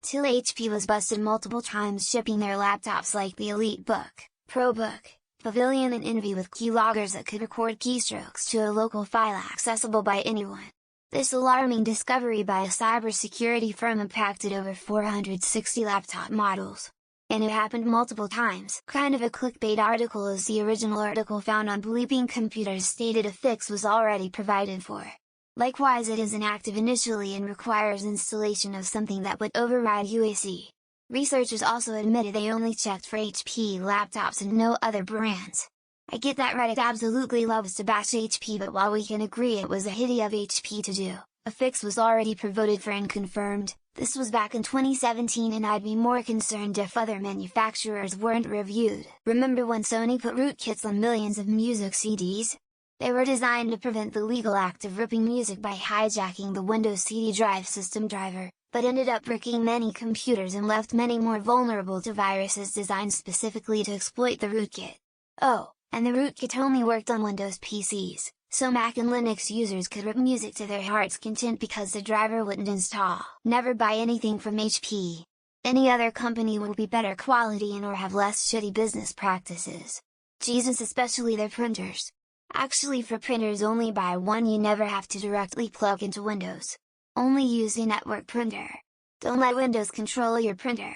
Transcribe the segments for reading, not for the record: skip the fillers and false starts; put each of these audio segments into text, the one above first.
TIL HP was busted multiple times shipping their laptops like the EliteBook, ProBook, Pavilion and Envy with keyloggers that could record keystrokes to a local file accessible by anyone. This alarming discovery by a cybersecurity firm impacted over 460 laptop models. And it happened multiple times. Kind of a clickbait article, as the original article found on Bleeping Computers stated a fix was already provided for. Likewise, it isn't active initially and requires installation of something that would override UAC. Researchers also admitted they only checked for HP laptops and no other brands. I get that Reddit absolutely loves to bash HP, but while we can agree it was a hitty of HP to do, a fix was already voted for and confirmed. This was back in 2017 and I'd be more concerned if other manufacturers weren't reviewed. Remember when Sony put rootkits on millions of music CDs? They were designed to prevent the legal act of ripping music by hijacking the Windows CD drive system driver, but ended up bricking many computers and left many more vulnerable to viruses designed specifically to exploit the rootkit. Oh, and the rootkit only worked on Windows PCs, so Mac and Linux users could rip music to their heart's content because the driver wouldn't install. Never buy anything from HP. Any other company will be better quality and or have less shitty business practices. Jesus, especially their printers. Actually, for printers, only buy one. You never have to directly plug into Windows. Only use a network printer. Don't let Windows control your printer.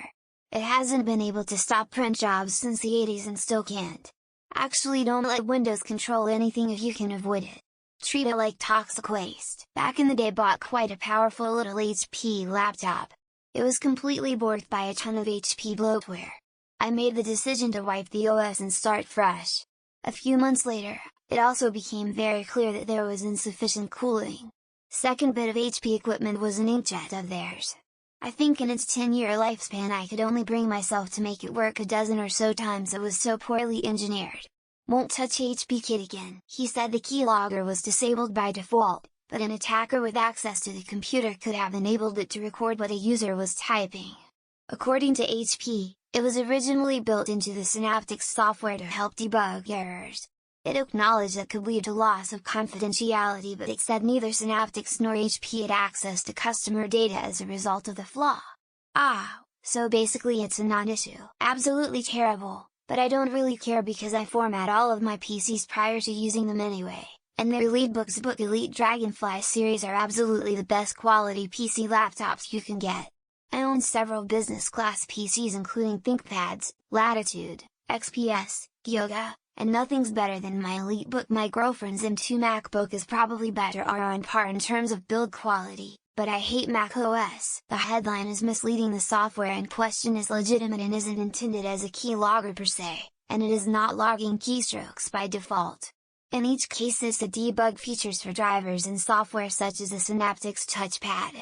It hasn't been able to stop print jobs since the 80s and still can't. Actually, don't let Windows control anything if you can avoid it. Treat it like toxic waste. Back in the day, bought quite a powerful little HP laptop. It was completely borked by a ton of HP bloatware. I made the decision to wipe the OS and start fresh. A few months later, it also became very clear that there was insufficient cooling. Second bit of HP equipment was an inkjet of theirs. I think in its 10-year lifespan I could only bring myself to make it work a dozen or so times. It was so poorly engineered. Won't touch HP kit again. He said the keylogger was disabled by default, but an attacker with access to the computer could have enabled it to record what a user was typing. According to HP, it was originally built into the Synaptics software to help debug errors. It acknowledged that could lead to loss of confidentiality, but it said neither Synaptics nor HP had access to customer data as a result of the flaw. So basically it's a non-issue. Absolutely terrible, but I don't really care because I format all of my PCs prior to using them anyway, and their EliteBook's Elite Dragonfly series are absolutely the best quality PC laptops you can get. I own several business class PCs including ThinkPads, Latitude, XPS, Yoga, and nothing's better than my EliteBook. My girlfriend's M2 MacBook is probably better or on par in terms of build quality, but I hate Mac OS. The headline is misleading. The software in question is legitimate and isn't intended as a keylogger per se, and it is not logging keystrokes by default. In each case, it's to debug features for drivers and software such as the Synaptics touchpad.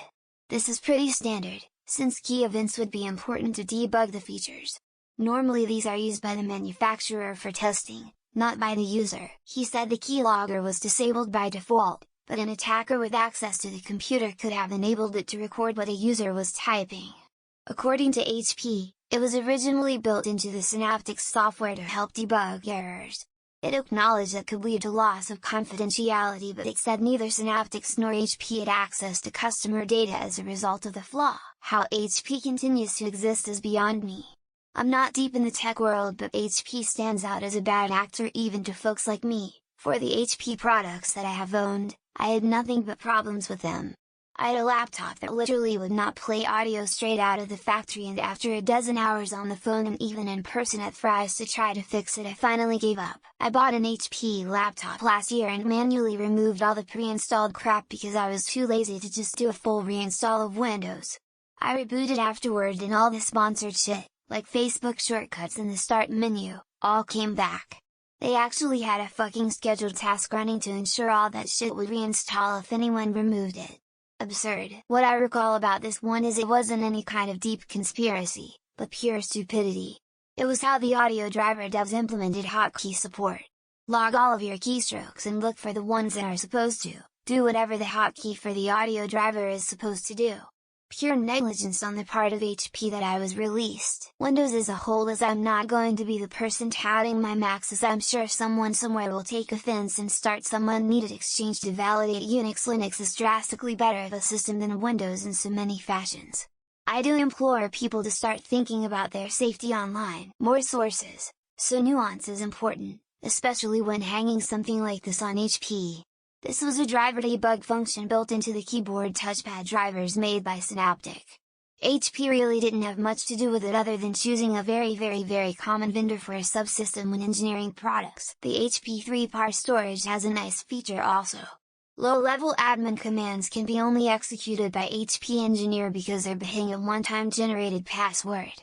This is pretty standard, since key events would be important to debug the features. Normally these are used by the manufacturer for testing, not by the user. He said the keylogger was disabled by default, but an attacker with access to the computer could have enabled it to record what a user was typing. According to HP, it was originally built into the Synaptics software to help debug errors. It acknowledged that could lead to loss of confidentiality, but it said neither Synaptics nor HP had access to customer data as a result of the flaw. How HP continues to exist is beyond me. I'm not deep in the tech world, but HP stands out as a bad actor even to folks like me. For the HP products that I have owned, I had nothing but problems with them. I had a laptop that literally would not play audio straight out of the factory, and after a dozen hours on the phone and even in person at Fry's to try to fix it, I finally gave up. I bought an HP laptop last year and manually removed all the pre-installed crap because I was too lazy to just do a full reinstall of Windows. I rebooted afterward and all the sponsored shit, like Facebook shortcuts and the start menu, all came back. They actually had a fucking scheduled task running to ensure all that shit would reinstall if anyone removed it. Absurd. What I recall about this one is it wasn't any kind of deep conspiracy, but pure stupidity. It was how the audio driver devs implemented hotkey support. Log all of your keystrokes and look for the ones that are supposed to do whatever the hotkey for the audio driver is supposed to do. Pure negligence on the part of HP that I was released. Windows as a whole, as I'm not going to be the person touting my Macs, as I'm sure someone somewhere will take offense and start some unneeded exchange to validate Unix. Linux is drastically better of a system than Windows in so many fashions. I do implore people to start thinking about their safety online. More sources. So nuance is important, especially when hanging something like this on HP. This was a driver debug function built into the keyboard touchpad drivers made by Synaptic. HP really didn't have much to do with it other than choosing a very common vendor for a subsystem when engineering products. The HP 3-par storage has a nice feature also. Low-level admin commands can be only executed by HP engineer because they're behind a one-time generated password.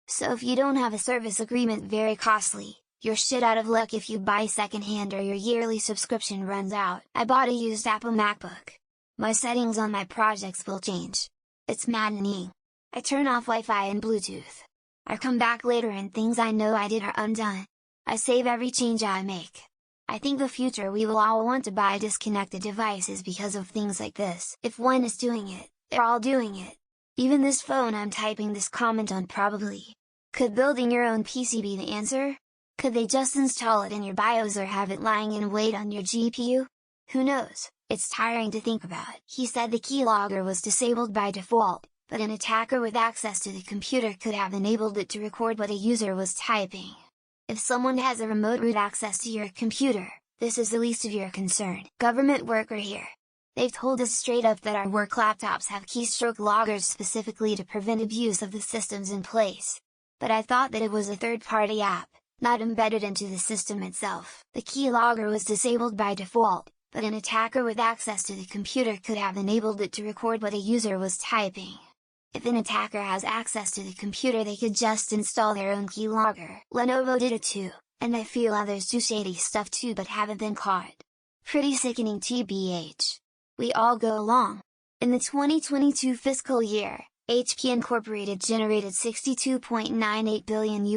So if you don't have a service agreement, very costly, you're shit out of luck if you buy secondhand or your yearly subscription runs out. I bought a used Apple MacBook. My settings on my projects will change. It's maddening. I turn off Wi-Fi and Bluetooth. I come back later and things I know I did are undone. I save every change I make. I think the future we will all want to buy disconnected devices because of things like this. If one is doing it, they're all doing it. Even this phone I'm typing this comment on probably. Could building your own PC be the answer? Could they just install it in your BIOS or have it lying in wait on your GPU? Who knows, it's tiring to think about. He said the keylogger was disabled by default, but an attacker with access to the computer could have enabled it to record what a user was typing. If someone has a remote root access to your computer, this is the least of your concern. Government worker here. They've told us straight up that our work laptops have keystroke loggers specifically to prevent abuse of the systems in place. But I thought that it was a third-party app, not embedded into the system itself. The keylogger was disabled by default, but an attacker with access to the computer could have enabled it to record what a user was typing. If an attacker has access to the computer, they could just install their own keylogger. Lenovo did it too, and I feel others do shady stuff too but haven't been caught. Pretty sickening TBH. We all go along. In the 2022 fiscal year, HP Incorporated generated $62.98 billion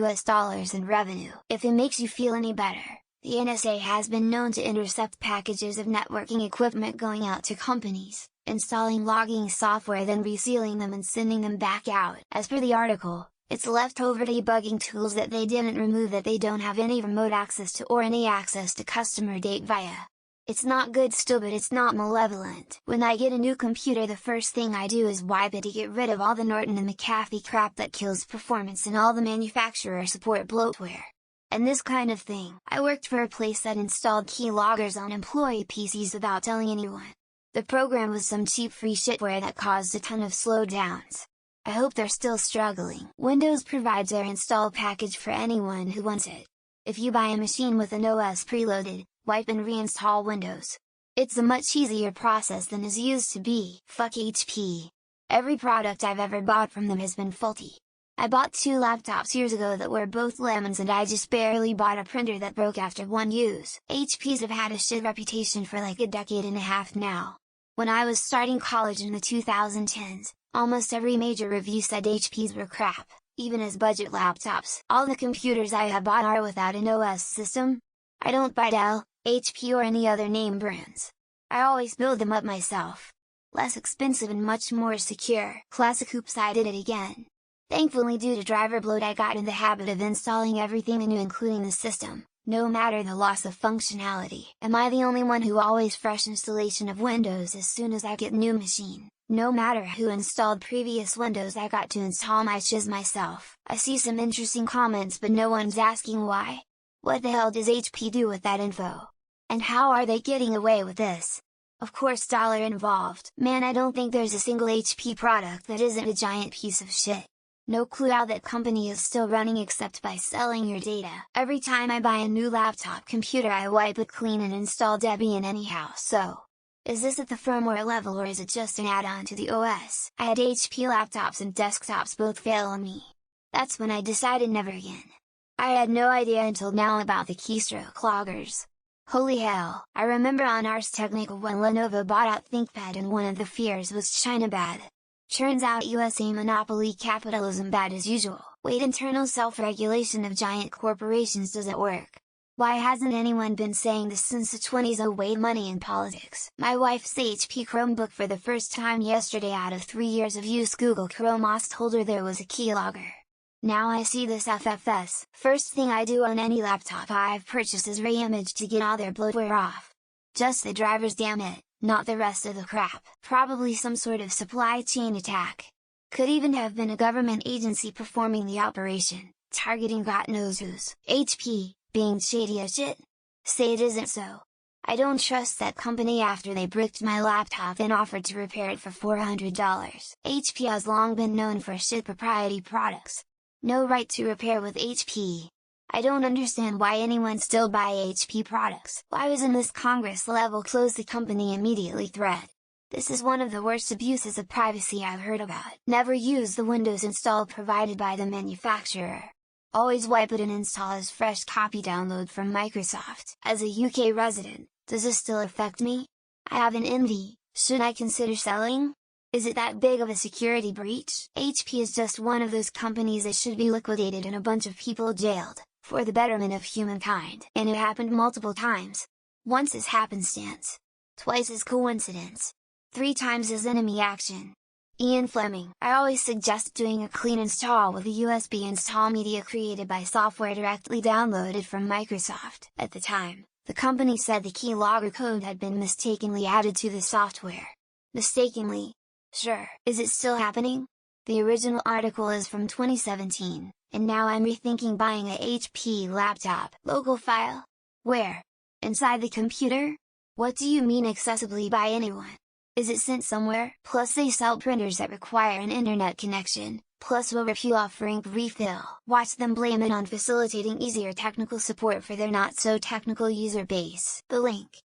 in revenue. If it makes you feel any better, the NSA has been known to intercept packages of networking equipment going out to companies, installing logging software, then resealing them and sending them back out. As per the article, it's leftover debugging tools that they didn't remove that they don't have any remote access to or any access to customer data via. It's not good still, but it's not malevolent. When I get a new computer, the first thing I do is wipe it to get rid of all the Norton and McAfee crap that kills performance and all the manufacturer support bloatware. And this kind of thing. I worked for a place that installed keyloggers on employee PCs without telling anyone. The program was some cheap free shitware that caused a ton of slowdowns. I hope they're still struggling. Windows provides their install package for anyone who wants it. If you buy a machine with an OS preloaded, wipe and reinstall Windows. It's a much easier process than is used to be. Fuck HP. Every product I've ever bought from them has been faulty. I bought 2 laptops years ago that were both lemons and I just barely bought a printer that broke after one use. HPs have had a shit reputation for like a decade and a half now. When I was starting college in the 2010s, almost every major review said HPs were crap, even as budget laptops. All the computers I have bought are without an OS system. I don't buy Dell, HP or any other name brands. I always build them up myself. Less expensive and much more secure. Classic oops, I did it again. Thankfully, due to driver bloat, I got in the habit of installing everything anew including the system, no matter the loss of functionality. Am I the only one who always fresh installation of Windows as soon as I get new machine? No matter who installed previous Windows, I got to install my shiz myself. I see some interesting comments but no one's asking why. What the hell does HP do with that info? And how are they getting away with this? Of course, dollar involved. Man, I don't think there's a single HP product that isn't a giant piece of shit. No clue how that company is still running except by selling your data. Every time I buy a new laptop computer, I wipe it clean and install Debian anyhow. So, is this at the firmware level or is it just an add-on to the OS? I had HP laptops and desktops both fail on me. That's when I decided never again. I had no idea until now about the keystroke loggers. Holy hell, I remember on Ars Technica when Lenovo bought out ThinkPad and one of the fears was China bad. Turns out USA monopoly capitalism bad as usual. Wait, internal self-regulation of giant corporations doesn't work. Why hasn't anyone been saying this since the 20s? Oh wait, money in politics. My wife's HP Chromebook for the first time yesterday out of 3 years of use. Google Chrome OS told her there was a keylogger. Now I see this FFS. First thing I do on any laptop I've purchased is re-image to get all their bloatware off. Just the drivers, damn it, not the rest of the crap. Probably some sort of supply chain attack. Could even have been a government agency performing the operation, targeting God knows who's. HP, being shady as shit? Say it isn't so. I don't trust that company after they bricked my laptop and offered to repair it for $400. HP has long been known for shit proprietary products. No right to repair with HP. I don't understand why anyone still buy HP products. Why wasn't this Congress level close the company immediately thread? This is one of the worst abuses of privacy I've heard about. Never use the Windows install provided by the manufacturer. Always wipe it and install as fresh copy download from Microsoft. As a UK resident, does this still affect me? I have an envy, should I consider selling? Is it that big of a security breach? HP is just one of those companies that should be liquidated and a bunch of people jailed, for the betterment of humankind. And it happened multiple times. Once is happenstance. Twice is coincidence. 3 times is enemy action. Ian Fleming. I always suggest doing a clean install with a USB install media created by software directly downloaded from Microsoft. At the time, the company said the keylogger code had been mistakenly added to the software. Mistakenly? Sure. Is it still happening? The original article is from 2017, and now I'm rethinking buying a HP laptop. Local file? Where? Inside the computer? What do you mean accessibly by anyone? Is it sent somewhere? Plus they sell printers that require an internet connection, plus will rip you off for ink refill. Watch them blame it on facilitating easier technical support for their not so technical user base. The link